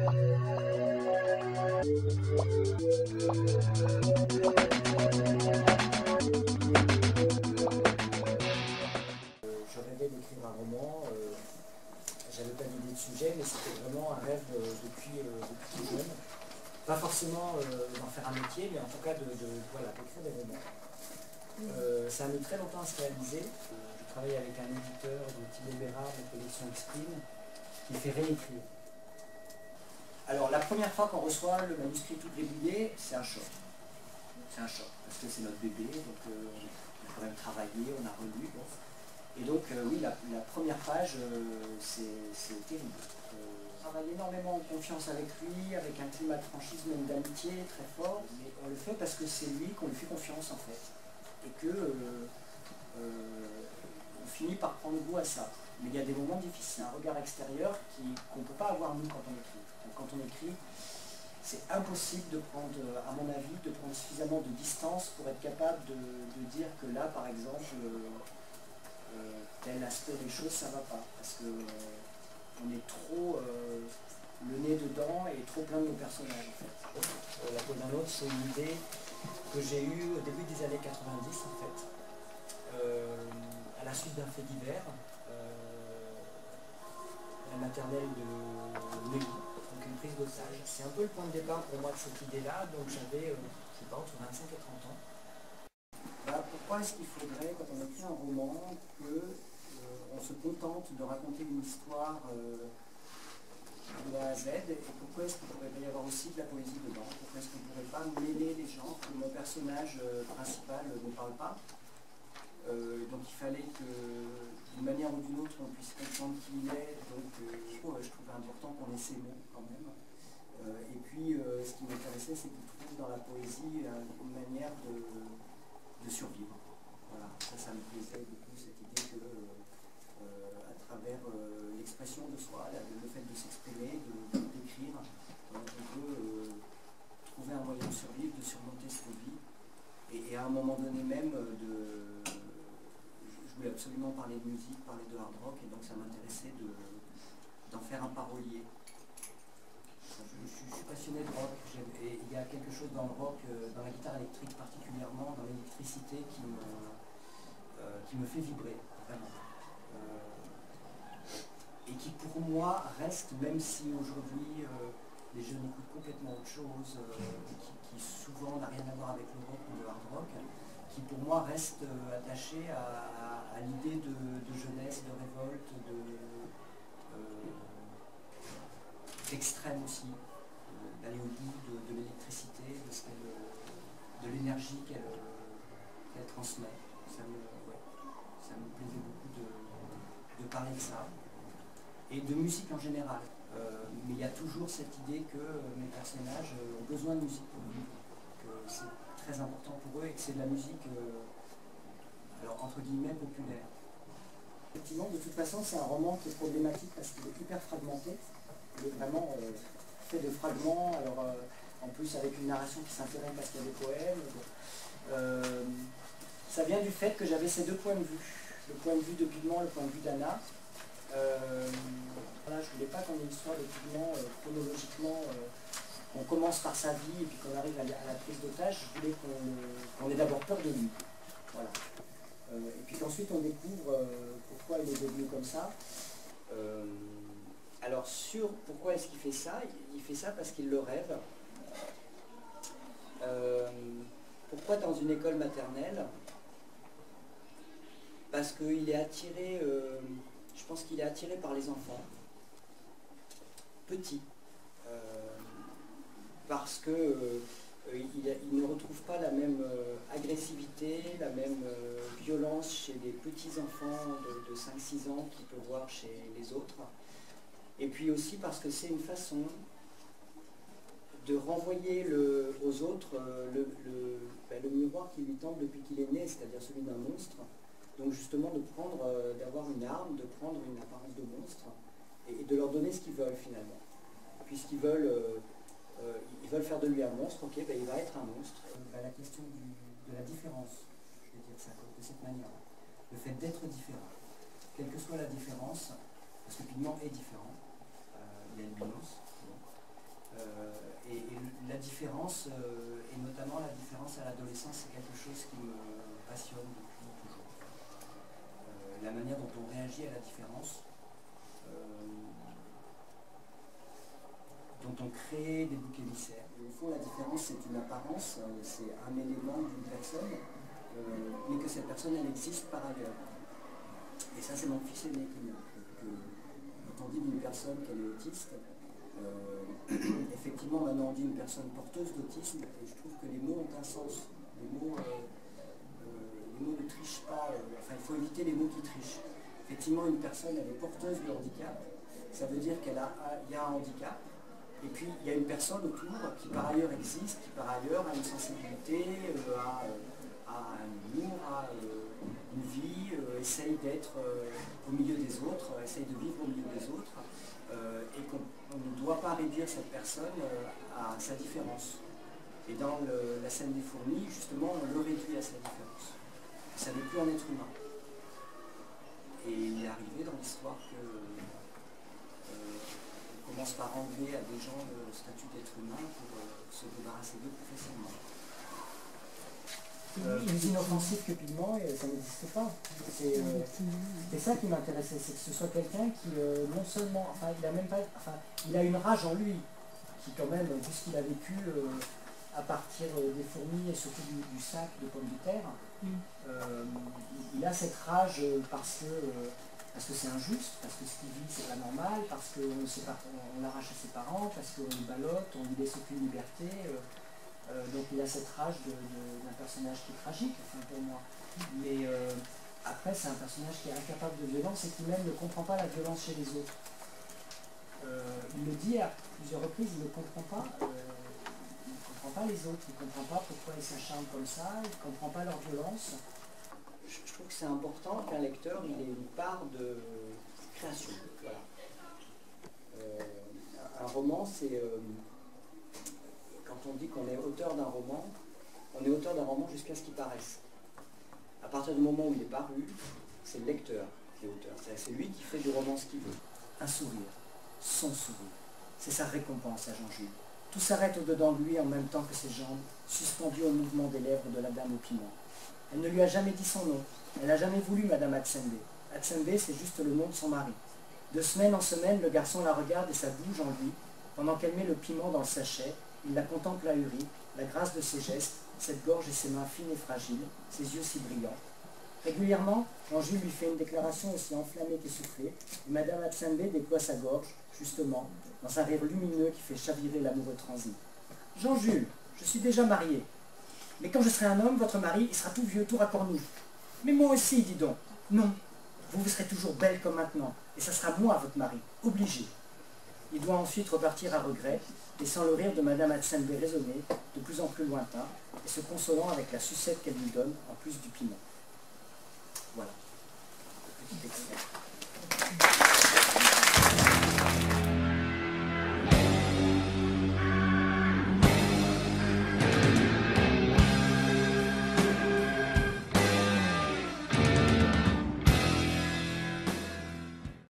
Je rêvais d'écrire un roman, j'avais pas d'idée de sujet, mais c'était vraiment un rêve depuis tout jeune. Pas forcément d'en faire un métier, mais en tout cas voilà, d'écrire des romans. Ça a mis très longtemps à se réaliser. Je travaille avec un éditeur de Thibaut Bérard de collection Exprime qui fait réécrire. Alors la première fois qu'on reçoit le manuscrit tout gribouillé, c'est un choc. C'est un choc, parce que c'est notre bébé, donc on a quand même travaillé, on a relu. Bon. Et donc oui, la première page, c'est terrible. On travaille énormément en confiance avec lui, avec un climat de franchise, même d'amitié très fort, mais on le fait parce que c'est lui qu'on lui fait confiance en fait. Et que on finit par prendre goût à ça. Mais il y a des moments difficiles, un regard extérieur qu'on ne peut pas avoir nous quand on écrit. Donc, quand on écrit, c'est impossible de prendre, à mon avis, de prendre suffisamment de distance pour être capable de dire que là, par exemple, tel aspect des choses, ça ne va pas. Parce qu'on est trop le nez dedans et trop plein de nos personnages, en fait. La peau d'un autre, c'est une idée que j'ai eue au début des années 90, en fait. À la suite d'un fait divers, la maternelle de Neuilly, donc une prise d'otage. C'est un peu le point de départ pour moi de cette idée-là, donc j'avais, je sais pas, entre 25 et 30 ans. Bah, pourquoi est-ce qu'il faudrait, quand on écrit un roman, qu'on se contente de raconter une histoire de A à Z, et pourquoi est-ce qu'il ne pourrait pas y avoir aussi de la poésie dedans? Pourquoi est-ce qu'on ne pourrait pas mêler les genres, que mon personnage principal ne parle pas? Donc il fallait que, d'une manière ou d'une autre, on puisse comprendre qui il est. Donc je trouvais important qu'on ait ces mots quand même. Et puis ce qui m'intéressait, c'est qu'il trouve dans la poésie une manière de survivre. Voilà, ça me plaisait beaucoup, cette idée que à travers l'expression de soi, le fait de s'exprimer, d'écrire, on peut trouver un moyen de survivre, de surmonter ce qu'on vit. Et à un moment donné même, je voulais absolument parler de musique, parler de hard rock, et donc ça m'intéressait d'en faire un parolier. Je suis passionné de rock, et il y a quelque chose dans le rock, dans la guitare électrique particulièrement, dans l'électricité qui me fait vibrer, vraiment. Et qui pour moi reste, même si aujourd'hui les jeunes écoutent complètement autre chose, qui souvent n'a rien à voir avec le rock ou le hard rock, qui pour moi reste attaché à l'idée de jeunesse, de révolte, d'extrême aussi, d'aller au bout de l'électricité, de l'énergie qu'elle transmet. Ça me plaisait beaucoup de parler de ça. Et de musique en général. Mais il y a toujours cette idée que mes personnages ont besoin de musique pour vivre, que c'est très important pour eux et que c'est de la musique, alors entre guillemets, populaire. Effectivement, de toute façon, c'est un roman qui est problématique parce qu'il est hyper fragmenté. Il est vraiment fait de fragments, alors en plus avec une narration qui s'interrompt parce qu'il y a des poèmes. Ça vient du fait que j'avais ces deux points de vue. Le point de vue de Pigment, le point de vue d'Anna. Voilà, je ne voulais pas qu'on ait l'histoire de Pigment chronologiquement, on commence par sa vie et puis qu'on arrive à la prise d'otage. Je voulais qu'on ait d'abord peur de lui. Voilà. Et puis qu'ensuite on découvre pourquoi il est devenu comme ça. Alors sur pourquoi est-ce qu'il fait ça? Il fait ça parce qu'il le rêve. Pourquoi dans une école maternelle? Parce qu'il est attiré, je pense qu'il est attiré par les enfants, petits, parce que il ne retrouve pas la même agressivité, la même violence chez les petits enfants de 5-6 ans qu'il peut voir chez les autres. Et puis aussi parce que c'est une façon de renvoyer aux autres le miroir qui lui tend depuis qu'il est né, c'est-à-dire celui d'un monstre. Donc justement d'avoir une arme, de prendre une apparence de monstre et de leur donner ce qu'ils veulent finalement. Puisqu'ils veulent faire de lui un monstre, ok, ben il va être un monstre. La question de la différence, je vais dire ça de cette manière-là. Le fait d'être différent, quelle que soit la différence, parce que Pigment est différent, il a une nuance, différence, et notamment la différence à l'adolescence, c'est quelque chose qui me passionne depuis toujours. La manière dont on réagit à la différence, dont on crée des boucs émissaires. Au fond, la différence, c'est une apparence, c'est un élément d'une personne, mais que cette personne, elle existe par ailleurs. Et ça, c'est mon fils aîné quand on dit d'une personne qu'elle est autiste, effectivement, maintenant on dit une personne porteuse d'autisme, et je trouve que les mots ont un sens. Les mots ne trichent pas, enfin il faut éviter les mots qui trichent. Effectivement, une personne, elle est porteuse de handicap, ça veut dire qu'il y a un handicap, et puis il y a une personne autour qui par ailleurs existe, qui par ailleurs a une sensibilité, a un humour, a une vie, essaye d'être au milieu des autres, essaye de vivre au milieu des autres, et qu'on ne doit pas réduire cette personne à sa différence. Et dans la scène des fourmis, justement, on le réduit à sa différence. Ça n'est plus un être humain. Et il est arrivé dans l'histoire qu'on commence par enlever à des gens le statut d'être humain pour se débarrasser d'eux plus facilement. Plus inoffensif que Pigment, ça n'existe pas. C'est ça qui m'intéressait, c'est que ce soit quelqu'un qui, non seulement, enfin, il a même pas, enfin, il a une rage en lui, qui quand même, vu ce qu'il a vécu à partir des fourmis et surtout du sac de pommes de terre, il a cette rage parce que c'est injuste, parce que ce qu'il vit c'est pas normal, parce qu'on l'arrache à ses parents, parce qu'on le ballotte, on lui laisse aucune liberté. Donc il a cette rage d'un personnage qui est tragique, enfin, pour moi. Mais après, c'est un personnage qui est incapable de violence et qui même ne comprend pas la violence chez les autres. Il le dit à plusieurs reprises, il ne comprend pas. Il ne comprend pas les autres, il ne comprend pas pourquoi ils s'acharnent comme ça, il ne comprend pas leur violence. Je trouve que c'est important qu'un lecteur il ait une part de création. Voilà. Un roman, c'est... Quand on dit qu'on est auteur d'un roman, on est auteur d'un roman jusqu'à ce qu'il paraisse. À partir du moment où il est paru, c'est le lecteur qui est auteur. C'est lui qui fait du roman ce qu'il veut. Un sourire, son sourire, c'est sa récompense à Jean-Jules. Tout s'arrête au-dedans de lui en même temps que ses jambes, suspendues au mouvement des lèvres de la dame au piment. Elle ne lui a jamais dit son nom. Elle n'a jamais voulu Madame Hatsenbe. Hatsenbe, c'est juste le nom de son mari. De semaine en semaine, le garçon la regarde et ça bouge en lui, pendant qu'elle met le piment dans le sachet. Il la contemple ahurie, la grâce de ses gestes, cette gorge et ses mains fines et fragiles, ses yeux si brillants. Régulièrement, Jean-Jules lui fait une déclaration aussi enflammée qu'essoufflée, et Madame Hatsenbe déploie sa gorge, justement, dans un rire lumineux qui fait chavirer l'amoureux transi. « Jean-Jules, je suis déjà marié. Mais quand je serai un homme, votre mari, il sera tout vieux, tout racorni. Mais moi aussi, dis donc. Non, vous serez toujours belle comme maintenant, et ça sera moi, votre mari, obligé. » Il doit ensuite repartir à regret, laissant le rire de Madame Hatsenbe résonner, de plus en plus lointain, et se consolant avec la sucette qu'elle lui donne, en plus du piment. Voilà. Petit extrait.